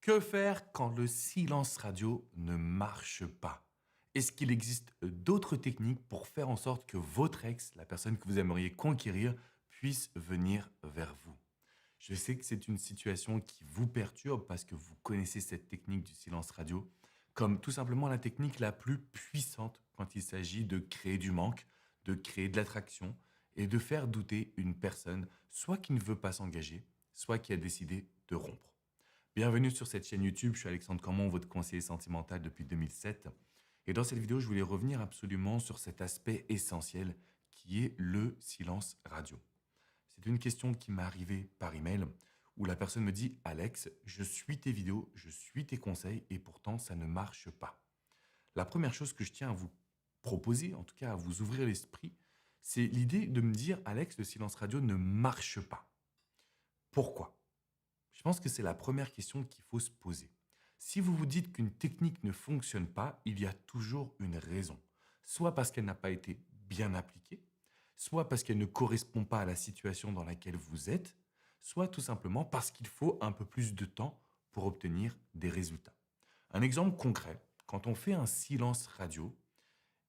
Que faire quand le silence radio ne marche pas? Est-ce qu'il existe d'autres techniques pour faire en sorte que votre ex, la personne que vous aimeriez conquérir, puisse venir vers vous? Je sais que c'est une situation qui vous perturbe parce que vous connaissez cette technique du silence radio comme tout simplement la technique la plus puissante quand il s'agit de créer du manque, de créer de l'attraction et de faire douter une personne, soit qui ne veut pas s'engager, soit qui a décidé de rompre. Bienvenue sur cette chaîne YouTube, je suis Alexandre Camon, votre conseiller sentimental depuis 2007. Et dans cette vidéo, je voulais revenir absolument sur cet aspect essentiel qui est le silence radio. C'est une question qui m'est arrivée par email où la personne me dit « Alex, je suis tes vidéos, je suis tes conseils et pourtant ça ne marche pas ». La première chose que je tiens à vous proposer, en tout cas à vous ouvrir l'esprit, c'est l'idée de me dire « Alex, le silence radio ne marche pas ». Pourquoi? Je pense que c'est la première question qu'il faut se poser. Si vous vous dites qu'une technique ne fonctionne pas, il y a toujours une raison. Soit parce qu'elle n'a pas été bien appliquée, soit parce qu'elle ne correspond pas à la situation dans laquelle vous êtes, soit tout simplement parce qu'il faut un peu plus de temps pour obtenir des résultats. Un exemple concret, quand on fait un silence radio,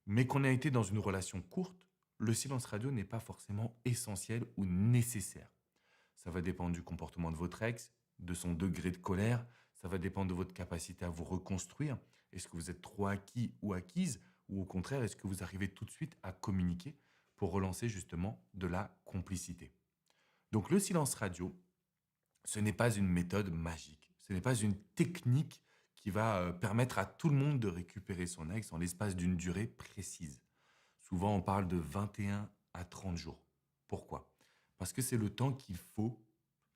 mais qu'on a été dans une relation courte, le silence radio n'est pas forcément essentiel ou nécessaire. Ça va dépendre du comportement de votre ex, de son degré de colère. Ça va dépendre de votre capacité à vous reconstruire. Est-ce que vous êtes trop acquis ou acquise? Ou au contraire, est-ce que vous arrivez tout de suite à communiquer pour relancer justement de la complicité? Donc le silence radio, ce n'est pas une méthode magique. Ce n'est pas une technique qui va permettre à tout le monde de récupérer son ex en l'espace d'une durée précise. Souvent, on parle de 21 à 30 jours. Pourquoi? Parce que c'est le temps qu'il faut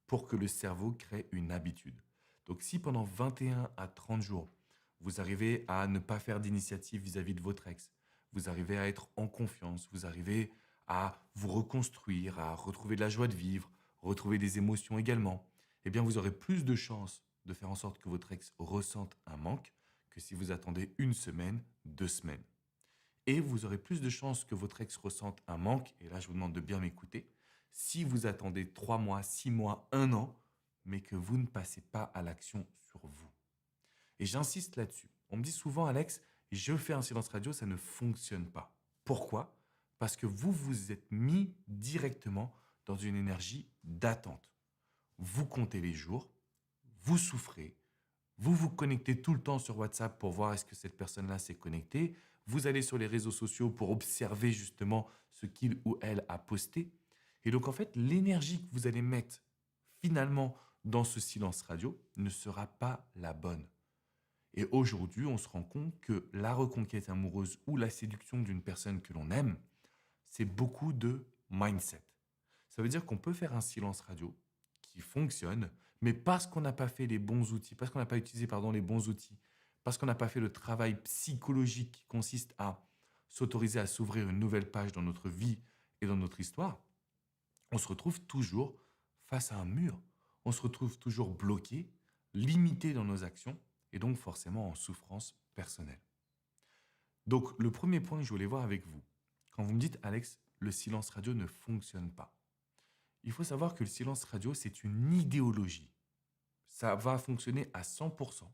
pour que le cerveau crée une habitude. Donc si pendant 21 à 30 jours, vous arrivez à ne pas faire d'initiative vis-à-vis de votre ex, vous arrivez à être en confiance, vous arrivez à vous reconstruire, à retrouver de la joie de vivre, retrouver des émotions également, eh bien vous aurez plus de chances de faire en sorte que votre ex ressente un manque que si vous attendez une semaine, 2 semaines. Et vous aurez plus de chances que votre ex ressente un manque, et là je vous demande de bien m'écouter, si vous attendez 3 mois, 6 mois, 1 an, mais que vous ne passez pas à l'action sur vous. Et j'insiste là-dessus. On me dit souvent, Alex, je fais un silence radio, ça ne fonctionne pas. Pourquoi? Parce que vous vous êtes mis directement dans une énergie d'attente. Vous comptez les jours, vous souffrez, vous vous connectez tout le temps sur WhatsApp pour voir est-ce que cette personne-là s'est connectée. Vous allez sur les réseaux sociaux pour observer justement ce qu'il ou elle a posté. Et donc en fait, l'énergie que vous allez mettre finalement dans ce silence radio ne sera pas la bonne. Et aujourd'hui, on se rend compte que la reconquête amoureuse ou la séduction d'une personne que l'on aime, c'est beaucoup de mindset. Ça veut dire qu'on peut faire un silence radio qui fonctionne, mais parce qu'on n'a pas fait les bons outils, parce qu'on n'a pas utilisé les bons outils, parce qu'on n'a pas fait le travail psychologique qui consiste à s'autoriser à s'ouvrir une nouvelle page dans notre vie et dans notre histoire, on se retrouve toujours face à un mur. On se retrouve toujours bloqué, limité dans nos actions et donc forcément en souffrance personnelle. Donc le premier point que je voulais voir avec vous, quand vous me dites Alex, le silence radio ne fonctionne pas. Il faut savoir que le silence radio, c'est une idéologie. Ça va fonctionner à 100%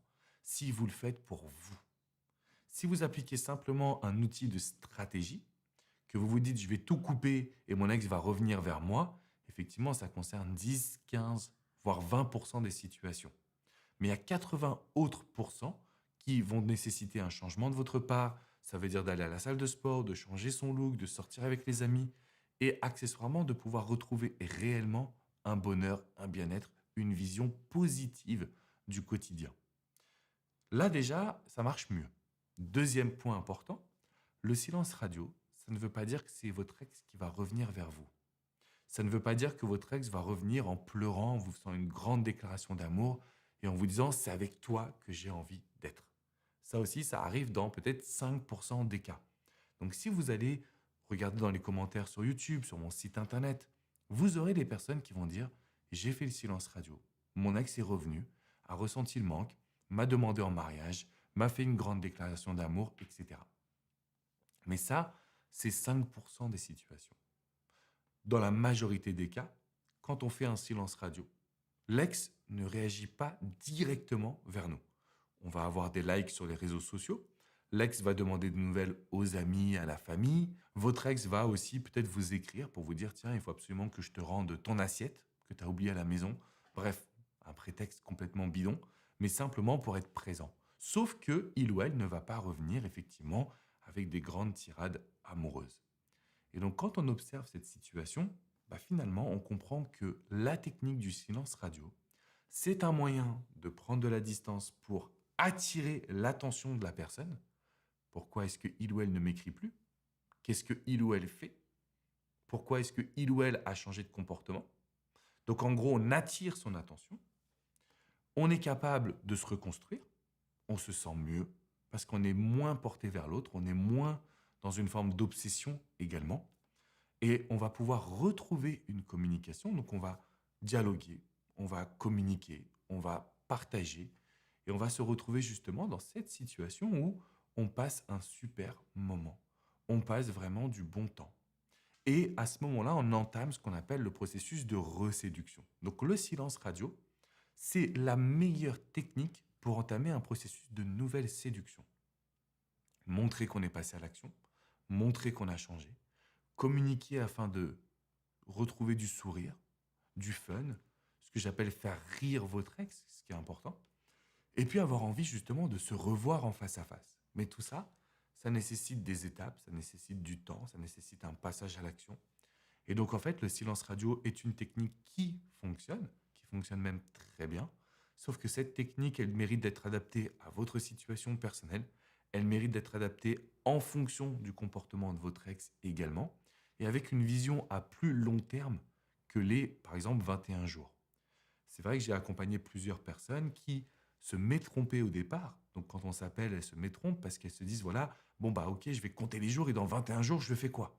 si vous le faites pour vous. Si vous appliquez simplement un outil de stratégie, que vous vous dites je vais tout couper et mon ex va revenir vers moi, effectivement, ça concerne 10, 15, voire 20% des situations. Mais il y a 80 autres pourcents qui vont nécessiter un changement de votre part. Ça veut dire d'aller à la salle de sport, de changer son look, de sortir avec les amis et accessoirement de pouvoir retrouver réellement un bonheur, un bien-être, une vision positive du quotidien. Là déjà, ça marche mieux. Deuxième point important, le silence radio, ça ne veut pas dire que c'est votre ex qui va revenir vers vous. Ça ne veut pas dire que votre ex va revenir en pleurant, en vous faisant une grande déclaration d'amour et en vous disant « c'est avec toi que j'ai envie d'être ». Ça aussi, ça arrive dans peut-être 5% des cas. Donc si vous allez regarder dans les commentaires sur YouTube, sur mon site internet, vous aurez des personnes qui vont dire « j'ai fait le silence radio, mon ex est revenu, a ressenti le manque, m'a demandé en mariage, m'a fait une grande déclaration d'amour, etc. » Mais ça, c'est 5% des situations. Dans la majorité des cas, quand on fait un silence radio, l'ex ne réagit pas directement vers nous. On va avoir des likes sur les réseaux sociaux. L'ex va demander des nouvelles aux amis, à la famille. Votre ex va aussi peut-être vous écrire pour vous dire, tiens, il faut absolument que je te rende ton assiette que tu as oubliée à la maison. Bref, un prétexte complètement bidon, mais simplement pour être présent. Sauf que il ou elle ne va pas revenir effectivement avec des grandes tirades amoureuses. Et donc quand on observe cette situation, finalement on comprend que la technique du silence radio, c'est un moyen de prendre de la distance pour attirer l'attention de la personne. Pourquoi est-ce que il ou elle ne m'écrit plus? Qu'est-ce que il ou elle fait? Pourquoi est-ce que il ou elle a changé de comportement? Donc en gros, on attire son attention, on est capable de se reconstruire, on se sent mieux parce qu'on est moins porté vers l'autre, on est moins dans une forme d'obsession également, et on va pouvoir retrouver une communication. Donc on va dialoguer, on va communiquer, on va partager, et on va se retrouver justement dans cette situation où on passe un super moment, on passe vraiment du bon temps. Et à ce moment-là, on entame ce qu'on appelle le processus de reséduction. Donc le silence radio, c'est la meilleure technique pour entamer un processus de nouvelle séduction. Montrer qu'on est passé à l'action, montrer qu'on a changé, communiquer afin de retrouver du sourire, du fun, ce que j'appelle faire rire votre ex, ce qui est important, et puis avoir envie justement de se revoir en face à face. Mais tout ça, ça nécessite des étapes, ça nécessite du temps, ça nécessite un passage à l'action. Et donc en fait, le silence radio est une technique qui fonctionne même très bien, sauf que cette technique, elle mérite d'être adaptée à votre situation personnelle, elle mérite d'être adaptée en fonction du comportement de votre ex également, et avec une vision à plus long terme que les, par exemple, 21 jours. C'est vrai que j'ai accompagné plusieurs personnes qui se métrompaient au départ. Donc quand on s'appelle, elles se métrompent parce qu'elles se disent, voilà, bon bah ok, je vais compter les jours et dans 21 jours, je fais quoi?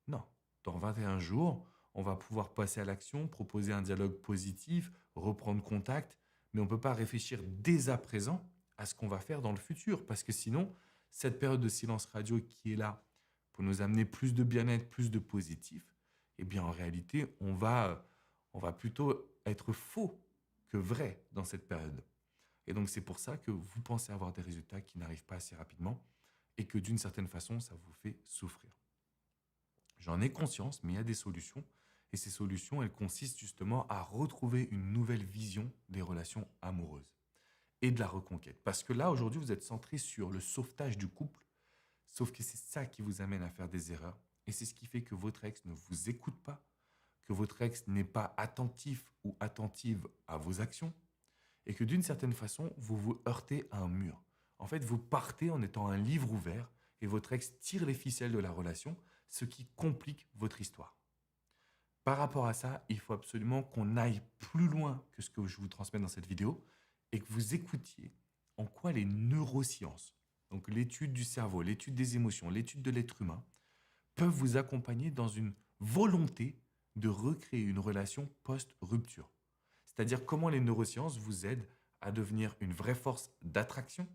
Non. Dans 21 jours, on va pouvoir passer à l'action, proposer un dialogue positif, reprendre contact, mais on ne peut pas réfléchir dès à présent à ce qu'on va faire dans le futur, parce que sinon, cette période de silence radio qui est là pour nous amener plus de bien-être, plus de positif, eh bien en réalité, on va plutôt être faux que vrai dans cette période. Et donc c'est pour ça que vous pensez avoir des résultats qui n'arrivent pas assez rapidement et que d'une certaine façon, ça vous fait souffrir. J'en ai conscience, mais il y a des solutions. Et ces solutions, elles consistent justement à retrouver une nouvelle vision des relations amoureuses et de la reconquête. Parce que là, aujourd'hui, vous êtes centré sur le sauvetage du couple, sauf que c'est ça qui vous amène à faire des erreurs. Et c'est ce qui fait que votre ex ne vous écoute pas, que votre ex n'est pas attentif ou attentive à vos actions, et que d'une certaine façon, vous vous heurtez à un mur. En fait, vous partez en étant un livre ouvert, et votre ex tire les ficelles de la relation, ce qui complique votre histoire. Par rapport à ça, il faut absolument qu'on aille plus loin que ce que je vous transmets dans cette vidéo et que vous écoutiez en quoi les neurosciences, donc l'étude du cerveau, l'étude des émotions, l'étude de l'être humain, peuvent vous accompagner dans une volonté de recréer une relation post-rupture. C'est-à-dire comment les neurosciences vous aident à devenir une vraie force d'attraction,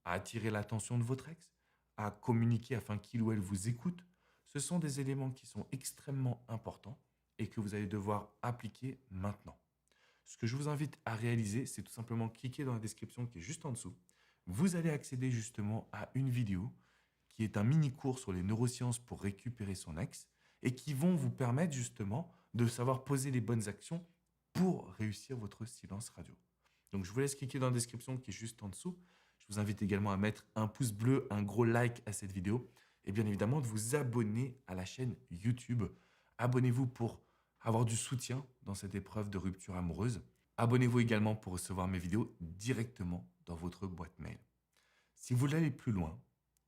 à attirer l'attention de votre ex, à communiquer afin qu'il ou elle vous écoute. Ce sont des éléments qui sont extrêmement importants et que vous allez devoir appliquer maintenant. Ce que je vous invite à réaliser, c'est tout simplement cliquer dans la description qui est juste en dessous. Vous allez accéder justement à une vidéo qui est un mini-cours sur les neurosciences pour récupérer son ex et qui vont vous permettre justement de savoir poser les bonnes actions pour réussir votre silence radio. Donc je vous laisse cliquer dans la description qui est juste en dessous. Je vous invite également à mettre un pouce bleu, un gros like à cette vidéo et bien évidemment de vous abonner à la chaîne YouTube. Abonnez-vous pour avoir du soutien dans cette épreuve de rupture amoureuse. Abonnez-vous également pour recevoir mes vidéos directement dans votre boîte mail. Si vous voulez aller plus loin,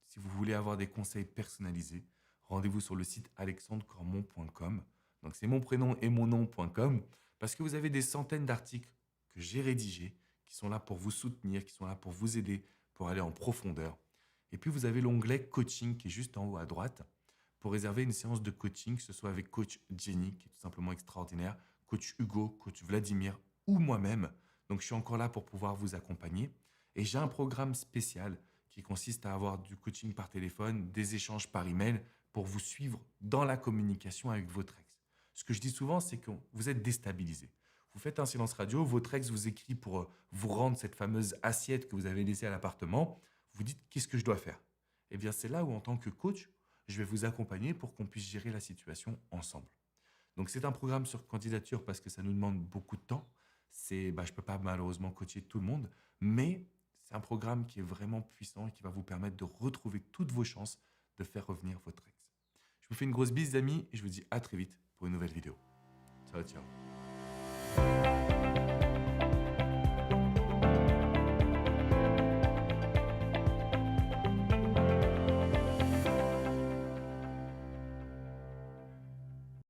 si vous voulez avoir des conseils personnalisés, rendez-vous sur le site alexandrecormon.com. Donc c'est mon prénom et mon nom.com parce que vous avez des centaines d'articles que j'ai rédigés qui sont là pour vous soutenir, qui sont là pour vous aider, pour aller en profondeur. Et puis vous avez l'onglet coaching qui est juste en haut à droite pour réserver une séance de coaching, que ce soit avec coach Jenny, qui est tout simplement extraordinaire, coach Hugo, coach Vladimir ou moi-même. Donc je suis encore là pour pouvoir vous accompagner. Et j'ai un programme spécial qui consiste à avoir du coaching par téléphone, des échanges par email pour vous suivre dans la communication avec votre ex. Ce que je dis souvent, c'est que vous êtes déstabilisé. Vous faites un silence radio, votre ex vous écrit pour vous rendre cette fameuse assiette que vous avez laissée à l'appartement. Vous dites qu'est-ce que je dois faire? Eh bien, c'est là où en tant que coach, je vais vous accompagner pour qu'on puisse gérer la situation ensemble. Donc, c'est un programme sur candidature parce que ça nous demande beaucoup de temps. Je ne peux pas malheureusement coacher tout le monde, mais c'est un programme qui est vraiment puissant et qui va vous permettre de retrouver toutes vos chances de faire revenir votre ex. Je vous fais une grosse bise, amis, et je vous dis à très vite pour une nouvelle vidéo. Ciao, ciao.